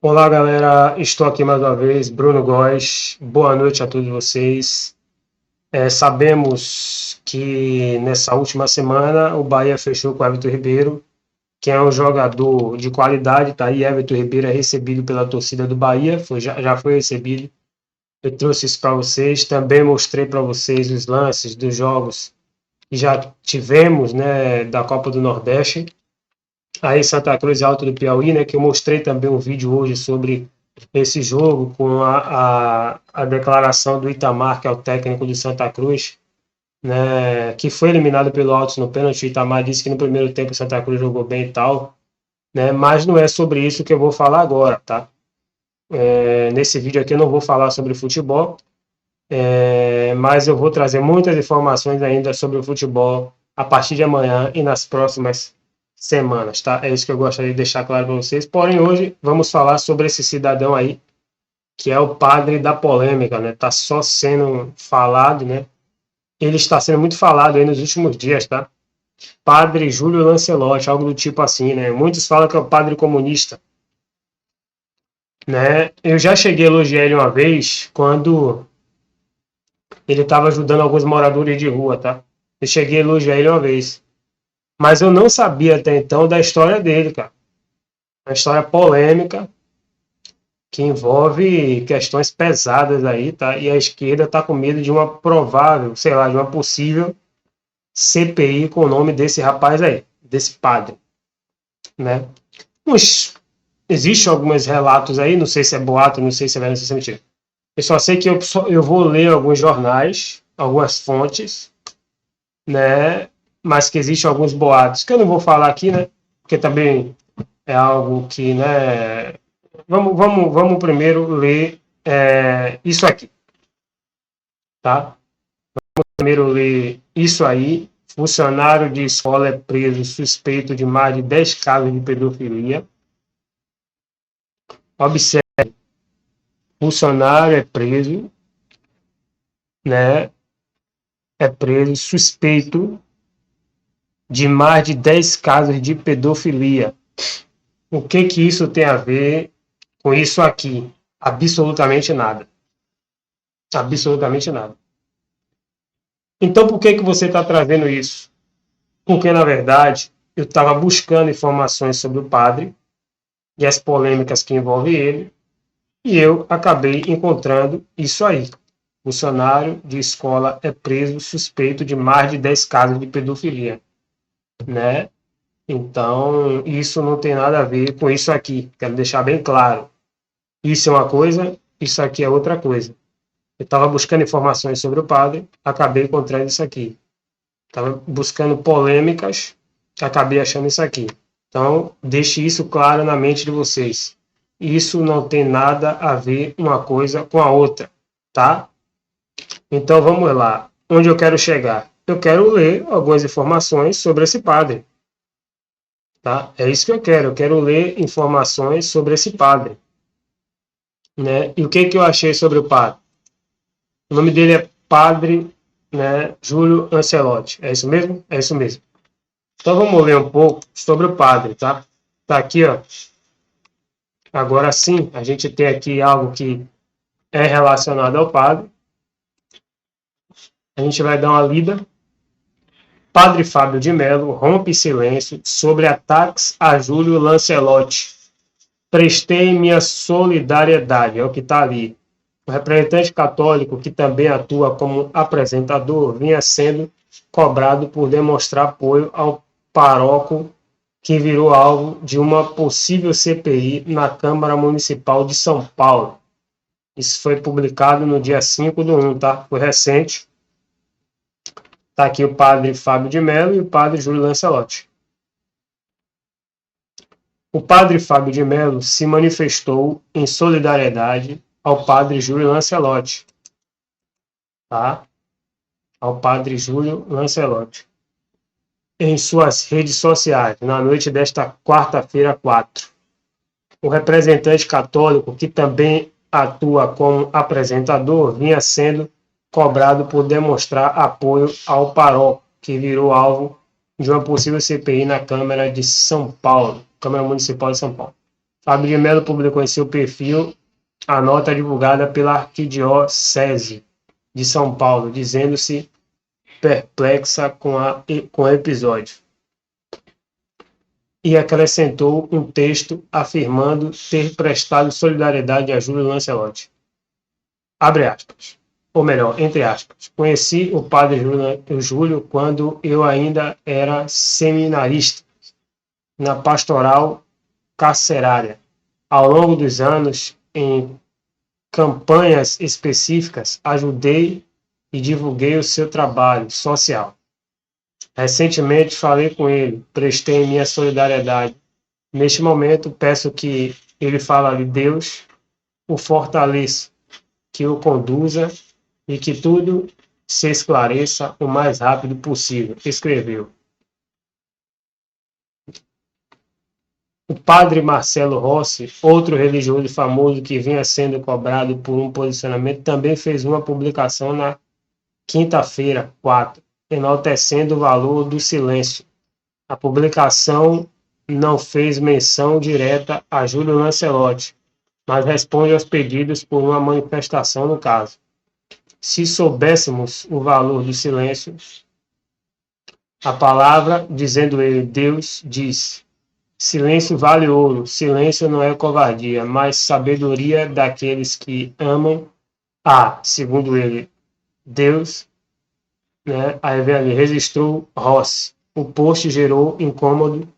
Olá, galera. Estou aqui mais uma vez, Bruno Góes. Boa noite a todos vocês. Sabemos que nessa última semana o Bahia fechou com o Everton Ribeiro, que é um jogador de qualidade, tá aí. Everton Ribeiro é recebido pela torcida do Bahia, já foi recebido. Eu trouxe isso para vocês. Também mostrei para vocês os lances dos jogos que já tivemos, né, da Copa do Nordeste. Aí Santa Cruz e Alto do Piauí, né, que eu mostrei também um vídeo hoje sobre esse jogo com a declaração do Itamar, que é o técnico do Santa Cruz, né, que foi eliminado pelo Altos no pênalti. O Itamar disse que no primeiro tempo o Santa Cruz jogou bem e tal, né, mas não é sobre isso que eu vou falar agora, tá? Nesse vídeo aqui eu não vou falar sobre futebol, mas eu vou trazer muitas informações ainda sobre o futebol a partir de amanhã e nas próximas semanas, tá? É isso que eu gostaria de deixar claro para vocês. Porém, hoje vamos falar sobre esse cidadão aí, que é o padre da polêmica, né? Tá só sendo falado, né? Ele está sendo muito falado aí nos últimos dias, tá? Padre Júlio Lancelotti, algo do tipo assim, né? Muitos falam que é o padre comunista, né? Eu já cheguei a elogiar ele uma vez quando ele estava ajudando alguns moradores de rua, tá? Eu cheguei a elogiar ele uma vez. Mas eu não sabia até então da história dele, cara. Uma história polêmica que envolve questões pesadas aí, tá? E a esquerda tá com medo de uma provável, sei lá, de uma possível CPI com o nome desse rapaz aí, desse padre, né? Mas existem alguns relatos aí, não sei se é boato, não sei se é verdade, não sei se é mentira. Eu só sei que eu vou ler alguns jornais, algumas fontes, né? Mas que existem alguns boatos, que eu não vou falar aqui, né? Porque também é algo que, né? Vamos primeiro ler isso aqui, tá? Primeiro ler isso aí. Funcionário de escola é preso suspeito de mais de 10 casos de pedofilia. Observe, funcionário é preso, né? É preso suspeito de mais de 10 casos de pedofilia. O que que isso tem a ver com isso aqui? Absolutamente nada. Absolutamente nada. Então, por que que você está trazendo isso? Porque, na verdade, eu estava buscando informações sobre o padre e as polêmicas que envolvem ele, e eu acabei encontrando isso aí. Funcionário de escola é preso suspeito de mais de 10 casos de pedofilia, né? Então, isso não tem nada a ver com isso aqui. Quero deixar bem claro. Isso é uma coisa, isso aqui é outra coisa. Eu estava buscando informações sobre o padre, acabei encontrando isso aqui. Estava buscando polêmicas, acabei achando isso aqui. Então, deixe isso claro na mente de vocês. Isso não tem nada a ver uma coisa com a outra, tá? Então, vamos lá. Onde eu quero chegar? Eu quero ler algumas informações sobre esse padre, tá? É isso que eu quero. Eu quero ler informações sobre esse padre, né? E o que que eu achei sobre o padre? O nome dele é Padre, né, Júlio Lancelotti. É isso mesmo? É isso mesmo. Então vamos ler um pouco sobre o padre, tá? Tá aqui, ó. Agora sim, a gente tem aqui algo que é relacionado ao padre. A gente vai dar uma lida. Padre Fábio de Mello rompe silêncio sobre ataques a Júlio Lancelotti. Prestei minha solidariedade, é o que está ali. O representante católico, que também atua como apresentador, vinha sendo cobrado por demonstrar apoio ao paróquio que virou alvo de uma possível CPI na Câmara Municipal de São Paulo. Isso foi publicado no dia 5/1, tá? Foi recente. Está aqui o padre Fábio de Mello e o padre Júlio Lancelotti. O padre Fábio de Mello se manifestou em solidariedade ao padre Júlio Lancelotti, tá? Ao padre Júlio Lancelotti, em suas redes sociais, na noite desta quarta-feira 4. O representante católico, que também atua como apresentador, vinha sendo cobrado por demonstrar apoio ao paróquio, que virou alvo de uma possível CPI na Câmara de São Paulo, Câmara Municipal de São Paulo. Fábio de Mello publicou em seu perfil a nota divulgada pela Arquidiocese de São Paulo, dizendo-se perplexa com o episódio. E acrescentou um texto afirmando ter prestado solidariedade a Júlio Lancelotti. Abre aspas. Ou melhor, entre aspas. Conheci o padre Júlio quando eu ainda era seminarista na pastoral carcerária. Ao longo dos anos, em campanhas específicas, ajudei e divulguei o seu trabalho social. Recentemente falei com ele, prestei minha solidariedade. Neste momento, peço que ele fale de Deus, o fortaleça, que o conduza e que tudo se esclareça o mais rápido possível, escreveu. O padre Marcelo Rossi, outro religioso famoso que vinha sendo cobrado por um posicionamento, também fez uma publicação na quinta-feira, 4, enaltecendo o valor do silêncio. A publicação não fez menção direta a Júlio Lancelotti, mas responde aos pedidos por uma manifestação no caso. Se soubéssemos o valor do silêncio, a palavra, dizendo ele, Deus diz, silêncio vale ouro, silêncio não é covardia, mas sabedoria daqueles que amam segundo ele, Deus, né? Aí vem ali, registrou Rossi. O post gerou incômodo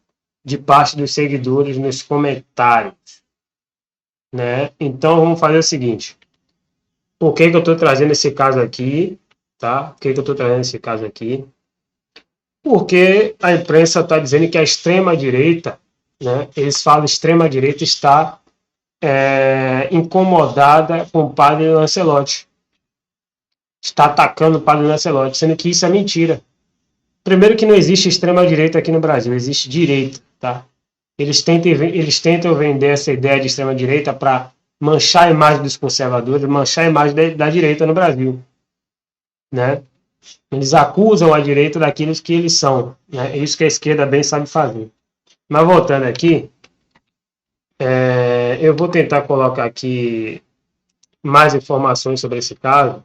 de parte dos seguidores nos comentários, né? Então vamos fazer o seguinte. Por que eu estou trazendo esse caso aqui, tá? Por que eu estou trazendo esse caso aqui? Porque a imprensa está dizendo que a extrema-direita, né? Eles falam extrema-direita está incomodada com o padre Lancelotti. Está atacando o padre Lancelotti, sendo que isso é mentira. Primeiro que não existe extrema-direita aqui no Brasil, existe direita, tá? Eles tentam vender essa ideia de extrema-direita para manchar a imagem dos conservadores, manchar a imagem da direita no Brasil, né? Eles acusam a direita daquilo que eles são, né? É isso que a esquerda bem sabe fazer. Mas voltando aqui, eu vou tentar colocar aqui mais informações sobre esse caso,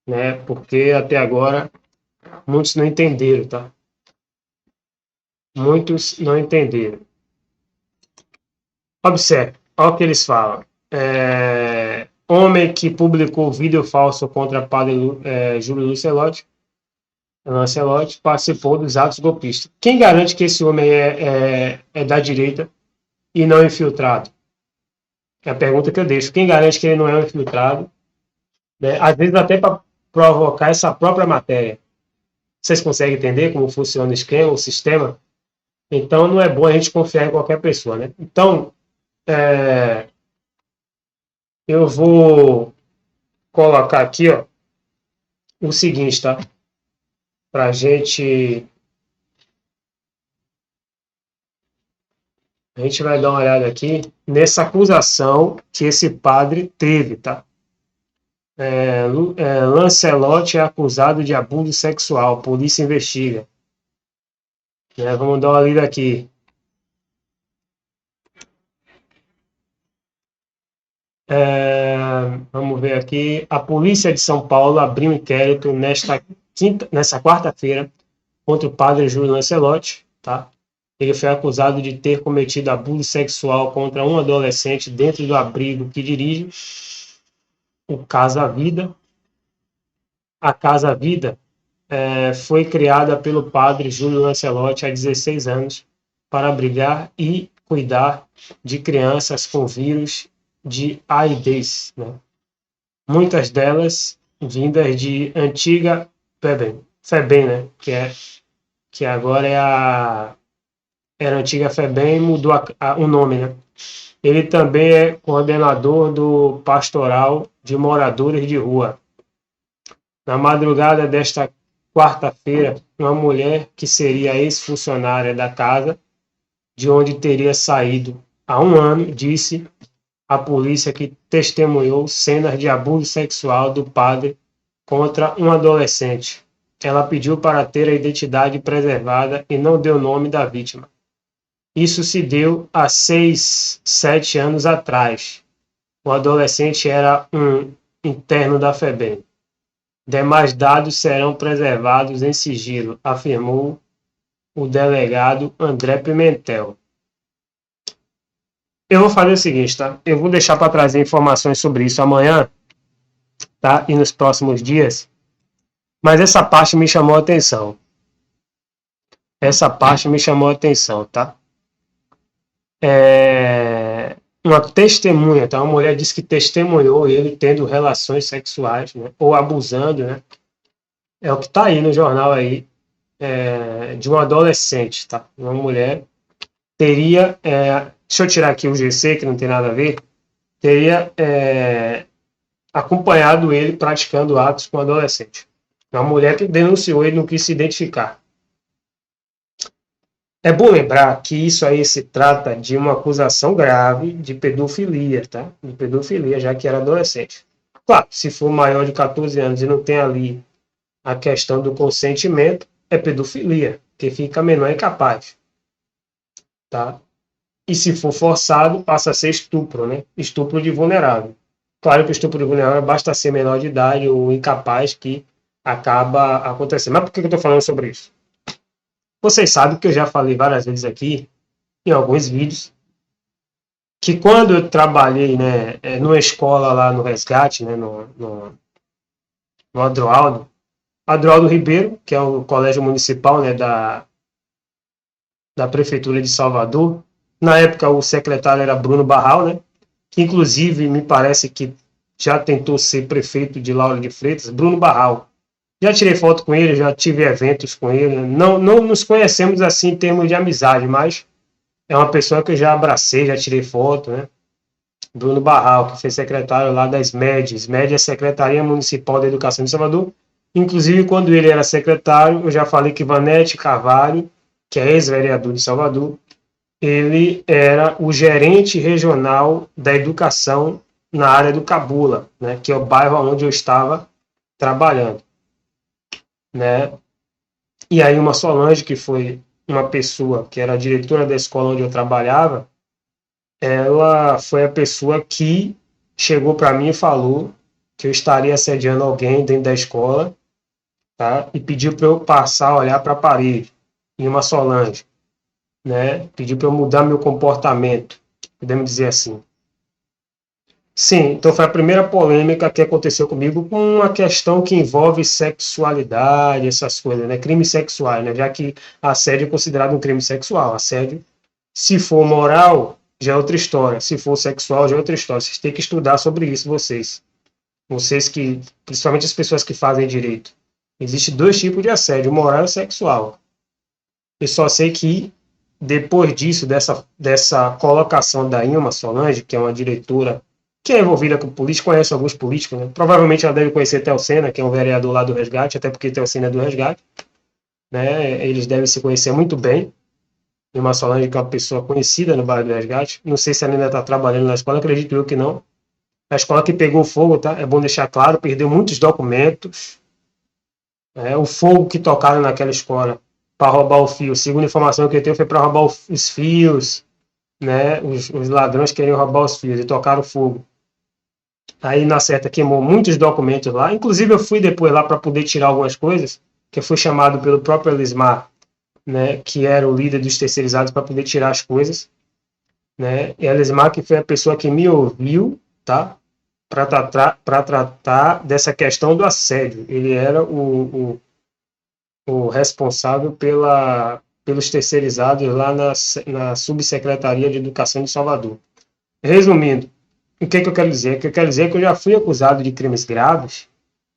né? Porque até agora muitos não entenderam, tá? Muitos não entenderam. Observe, olha o que eles falam. Homem que publicou vídeo falso contra padre Júlio Lancelotti participou dos atos golpistas. Quem garante que esse homem é da direita e não infiltrado? É a pergunta que eu deixo. Quem garante que ele não é um infiltrado? Né? Às vezes até para provocar essa própria matéria. Vocês conseguem entender como funciona o esquema, o sistema? Então não é bom a gente confiar em qualquer pessoa, né? Então, eu vou colocar aqui, ó, o seguinte, tá? Pra gente... A gente vai dar uma olhada aqui nessa acusação que esse padre teve, tá? Lancelotti é acusado de abuso sexual, polícia investiga. Vamos dar uma lida aqui. Vamos ver aqui. A polícia de São Paulo abriu um inquérito nessa quarta-feira contra o padre Júlio Lancelotti, tá? Ele foi acusado de ter cometido abuso sexual contra um adolescente dentro do abrigo que dirige, o Casa Vida. A Casa Vida foi criada pelo padre Júlio Lancelotti há 16 anos para abrigar e cuidar de crianças com vírus de AIDS, né? Muitas delas vindas de antiga FEBEM, né? Que agora era a antiga FEBEM, mudou o nome, né? Ele também é coordenador do pastoral de moradores de rua. Na madrugada desta quarta-feira, uma mulher que seria ex-funcionária da casa, de onde teria saído há um ano, disse à polícia que testemunhou cenas de abuso sexual do padre contra um adolescente. Ela pediu para ter a identidade preservada e não deu o nome da vítima. Isso se deu há 6, 7 anos atrás. O adolescente era um interno da FEBEM. Demais dados serão preservados em sigilo, afirmou o delegado André Pimentel. Eu vou fazer o seguinte, tá? Eu vou deixar para trazer informações sobre isso amanhã, tá? E nos próximos dias. Mas essa parte me chamou a atenção. Essa parte me chamou a atenção, tá? Uma testemunha, tá? Uma mulher disse que testemunhou ele tendo relações sexuais, né? Ou abusando, né? É o que tá aí no jornal aí, de um adolescente, tá? Uma mulher teria, deixa eu tirar aqui o GC, que não tem nada a ver, teria acompanhado ele praticando atos com adolescente. Uma mulher que denunciou, ele não quis se identificar. É bom lembrar que isso aí se trata de uma acusação grave de pedofilia, tá? De pedofilia, já que era adolescente. Claro, se for maior de 14 anos e não tem ali a questão do consentimento, é pedofilia, que fica menor e incapaz, tá? E se for forçado, passa a ser estupro, né? Estupro de vulnerável. Claro que o estupro de vulnerável basta ser menor de idade ou incapaz que acaba acontecendo. Mas por que eu estou falando sobre isso? Vocês sabem que eu já falei várias vezes aqui, em alguns vídeos, que quando eu trabalhei, né, numa escola lá no Resgate, né, no Adroaldo Ribeiro, que é um colégio municipal, né, da Prefeitura de Salvador. Na época o secretário era Bruno Barral, né, que inclusive me parece que já tentou ser prefeito de Lauro de Freitas, Bruno Barral. Já tirei foto com ele, já tive eventos com ele. Não nos conhecemos assim em termos de amizade, mas é uma pessoa que eu já abracei, já tirei foto, né? Bruno Barral, que foi secretário lá da SMED. SMED é a Secretaria Municipal da Educação de Salvador. Inclusive, quando ele era secretário, eu já falei que Vanete Carvalho, que é ex-vereador de Salvador, ele era o gerente regional da educação na área do Cabula, né? Que é o bairro onde eu estava trabalhando, né? E aí uma Solange, que foi uma pessoa que era a diretora da escola onde eu trabalhava, ela foi a pessoa que chegou para mim e falou que eu estaria assediando alguém dentro da escola, tá? E pediu para eu passar a olhar para a parede. E uma Solange, né? Pediu para eu mudar meu comportamento, podemos dizer assim. Sim, então foi a primeira polêmica que aconteceu comigo com uma questão que envolve sexualidade, essas coisas, né? Crimes sexuais, né? Já que assédio é considerado um crime sexual. Assédio, se for moral, já é outra história. Se for sexual, já é outra história. Vocês têm que estudar sobre isso, vocês. Vocês que, principalmente as pessoas que fazem direito. Existem dois tipos de assédio, moral e sexual. Eu só sei que, depois disso, dessa colocação da Ilma Solange, que é uma diretora que é envolvida com política, conhece alguns políticos, né? Provavelmente ela deve conhecer Telcena, que é um vereador lá do Resgate, até porque Telcena é do Resgate, né? Eles devem se conhecer muito bem. Ilma Solange, que é uma pessoa conhecida no bairro do Resgate. Não sei se ela ainda está trabalhando na escola, acredito eu que não. A escola que pegou fogo, tá? É bom deixar claro, perdeu muitos documentos. O fogo que tocaram naquela escola para roubar o fio, segundo a informação que eu tenho, foi para roubar os fios, né? Os ladrões queriam roubar os fios e tocaram fogo. Aí na certa queimou muitos documentos lá, inclusive eu fui depois lá para poder tirar algumas coisas, que eu fui chamado pelo próprio Elismar, né, que era o líder dos terceirizados, para poder tirar as coisas, né? E Elismar que foi a pessoa que me ouviu, tá? Para tratar dessa questão do assédio. Ele era o responsável pelos terceirizados lá na Subsecretaria de Educação de Salvador. Resumindo, o que eu quero dizer? O que eu quero dizer é que eu já fui acusado de crimes graves,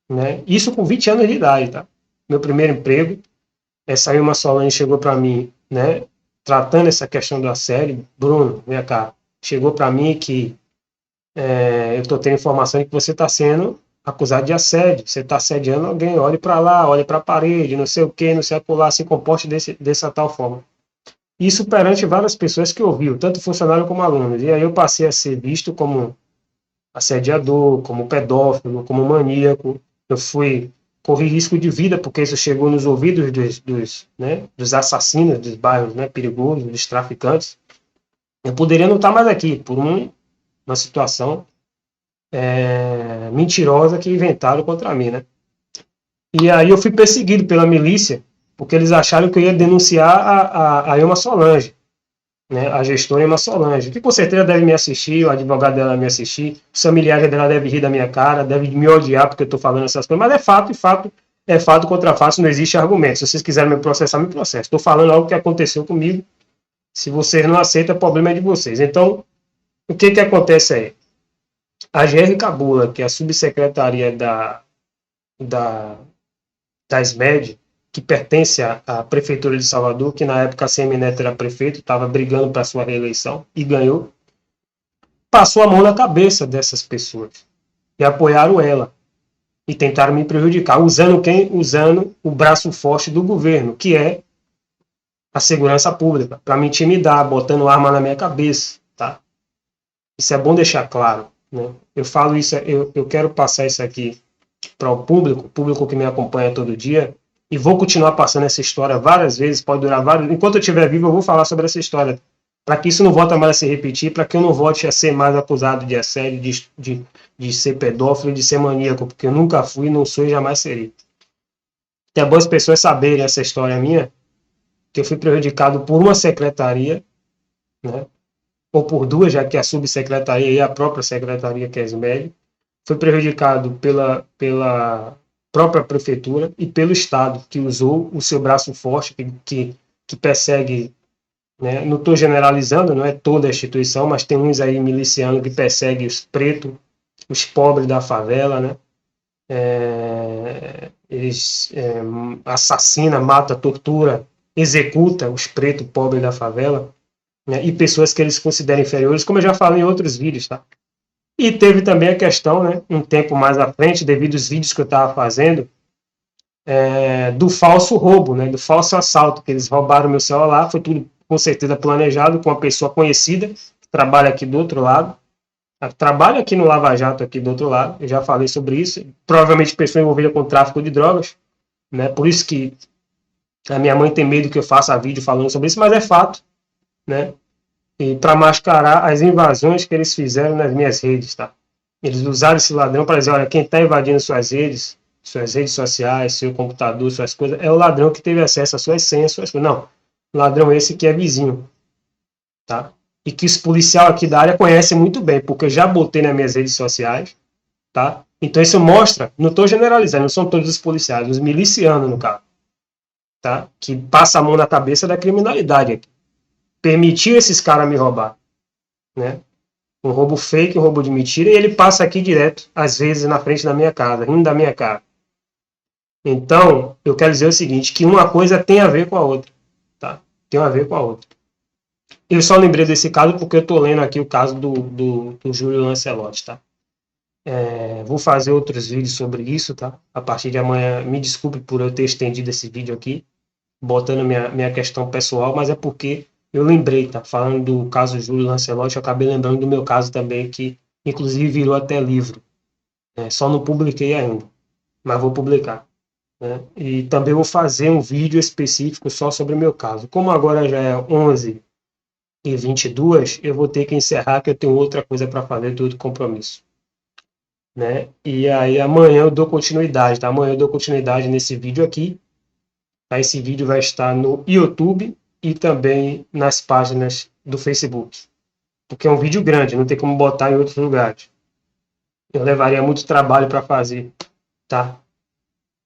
né? Isso com 20 anos de idade, tá? Meu primeiro emprego, essa Ilma Solange chegou para mim, né? Tratando essa questão do assédio. Bruno, vem cá, chegou para mim que eu estou tendo informação de que você está sendo acusado de assédio, você está assediando alguém, olhe para lá, olhe para a parede, não sei o que, não sei acolá, se comporte dessa tal forma. Isso perante várias pessoas que ouviram, tanto funcionário como alunos. E aí eu passei a ser visto como assediador, como pedófilo, como maníaco. Eu fui corri risco de vida, porque isso chegou nos ouvidos dos assassinos dos bairros, né, perigosos, dos traficantes. Eu poderia não estar mais aqui por uma situação mentirosa que inventaram contra mim, né? E aí eu fui perseguido pela milícia, porque eles acharam que eu ia denunciar a Ilma Solange, né, a gestora Ilma Solange, que com certeza deve me assistir, o advogado dela me assistir, os familiares dela devem rir da minha cara, devem me odiar porque eu estou falando essas coisas, mas é fato, e fato é fato contra fato, não existe argumento. Se vocês quiserem me processar, me processem. Estou falando algo que aconteceu comigo, se vocês não aceitam, o problema é de vocês. Então, o que acontece aí? A GR Cabula, que é a subsecretaria da SMED, que pertence à Prefeitura de Salvador, que na época a Semineto era prefeito, estava brigando para sua reeleição e ganhou, passou a mão na cabeça dessas pessoas e apoiaram ela e tentaram me prejudicar, usando quem? Usando o braço forte do governo, que é a segurança pública, para me intimidar, botando arma na minha cabeça, tá? Isso é bom deixar claro, né? Eu falo isso, eu quero passar isso aqui para o público que me acompanha todo dia, e vou continuar passando essa história várias vezes, pode durar vários... Enquanto eu estiver vivo, eu vou falar sobre essa história, para que isso não volte mais a se repetir, para que eu não volte a ser mais acusado de assédio, de ser pedófilo, de ser maníaco, porque eu nunca fui, não sou e jamais serei. É bom as pessoas saberem essa história minha, que eu fui prejudicado por uma secretaria, né, ou por duas, já que a subsecretaria e a própria secretaria, que é a SMED, foi prejudicado pela própria prefeitura e pelo Estado, que usou o seu braço forte, que persegue, né, não estou generalizando, não é toda a instituição, mas tem uns aí milicianos que perseguem os pretos, os pobres da favela, né? Eles assassinam, matam, tortura, executa os pretos pobres da favela, né, e pessoas que eles consideram inferiores, como eu já falei em outros vídeos, tá? E teve também a questão, né, um tempo mais à frente, devido aos vídeos que eu estava fazendo, do falso roubo, né, do falso assalto, que eles roubaram meu celular, foi tudo com certeza planejado, com uma pessoa conhecida, que trabalha aqui do outro lado, trabalha aqui no Lava Jato, aqui do outro lado, eu já falei sobre isso, provavelmente pessoa envolvida com tráfico de drogas, né, por isso que a minha mãe tem medo que eu faça vídeo falando sobre isso, mas é fato, né, e para mascarar as invasões que eles fizeram nas minhas redes, tá? Eles usaram esse ladrão para dizer, olha, quem está invadindo suas redes sociais, seu computador, suas coisas, é o ladrão que teve acesso às suas senhas, suas coisas. Não, ladrão esse que é vizinho, tá? E que os policiais aqui da área conhecem muito bem, porque eu já botei nas minhas redes sociais, tá? Então isso mostra, não estou generalizando, não são todos os policiais, os milicianos no caso, tá? Que passa a mão na cabeça da criminalidade aqui. Permitiu esses caras me roubar, né? Um roubo fake, um roubo de mentira, e ele passa aqui direto, às vezes na frente da minha casa, rindo da minha cara. Então, eu quero dizer o seguinte, que uma coisa tem a ver com a outra, tá? Tem a ver com a outra. Eu só lembrei desse caso porque eu estou lendo aqui o caso do Júlio Lancelotti, tá? Vou fazer outros vídeos sobre isso, tá? A partir de amanhã, me desculpe por eu ter estendido esse vídeo aqui, botando minha questão pessoal, mas é porque eu lembrei, tá? Falando do caso Júlio Lancelotti, eu acabei lembrando do meu caso também, que inclusive virou até livro. Só não publiquei ainda, mas vou publicar. Né? E também vou fazer um vídeo específico só sobre o meu caso. Como agora já é 11h22, eu vou ter que encerrar, que eu tenho outra coisa para fazer, tenho outro compromisso. Né? E aí amanhã eu dou continuidade, tá? Amanhã eu dou continuidade nesse vídeo aqui. Tá? Esse vídeo vai estar no YouTube e também nas páginas do Facebook. Porque é um vídeo grande, não tem como botar em outros lugares. Eu levaria muito trabalho para fazer, tá?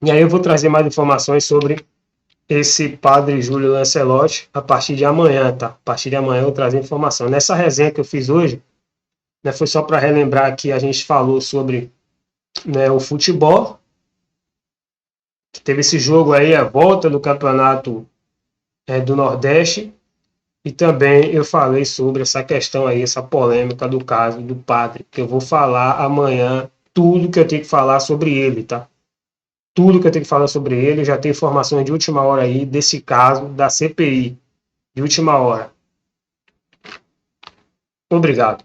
E aí eu vou trazer mais informações sobre esse padre Júlio Lancelotti a partir de amanhã, tá? A partir de amanhã eu vou trazer informação. Nessa resenha que eu fiz hoje, né, foi só para relembrar que a gente falou sobre, né, o futebol, que teve esse jogo aí, a volta do campeonato do Nordeste, e também eu falei sobre essa questão aí, essa polêmica do caso do padre, que eu vou falar amanhã tudo que eu tenho que falar sobre ele, tá? Tudo que eu tenho que falar sobre ele, já tem informações de última hora aí desse caso da CPI, de última hora. Obrigado.